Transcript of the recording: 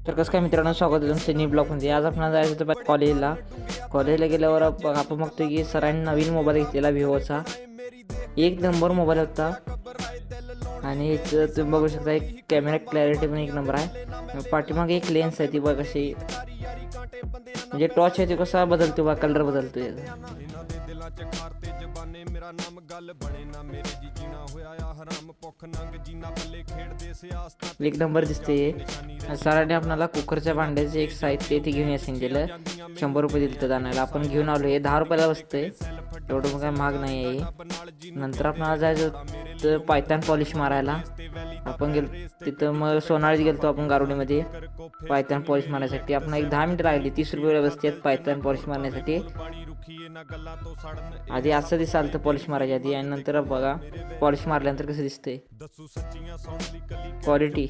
तर कसं काय मित्रांनो, स्वागत आहे तुमचं न्यू ब्लॉगमध्ये. आज आपण जायचं होतं कॉलेजला गेल्यावर आपण बघतोय की सरांनी नवीन मोबाईल घेतलेला विवोचा. एक नंबर मोबाईल होता आणि याचं तुम्ही बघू शकता, एक कॅमेरा क्लॅरिटी पण एक नंबर आहे. पाठीमागे एक लेन्स आहे ती बघ कशी, म्हणजे टॉर्च आहे ती कसा बदलतो बघा, कलर बदलतो याचा. एक नंबर दिसते. सरांनी आपल्याला कुकरच्या भांड्याचे एक साहित्य ते घेऊन यायचं दिलं. 100 रुपये दिलं तर आणायला. आपण घेऊन आलो. हे 10 रुपयाला बसतंय, एवढं काय महाग नाही आहे. नंतर आपल्याला जायचं तर पायथान पॉलिश मारायला. आपण गेलो तिथं, मग सोनाळीत गेलो आपण गारुडीमध्ये पायथान पॉलिश मारण्यासाठी. आपण एक 10 मिनिटं लागली. 30 रुपये बसतात पायथान पॉलिश मारण्यासाठी. आधी असं दिसाल तर पॉलिश मारायच्या आधी, आणि नंतर बघा पॉलिश मारल्यानंतर कसं दिसतंय क्वालिटी.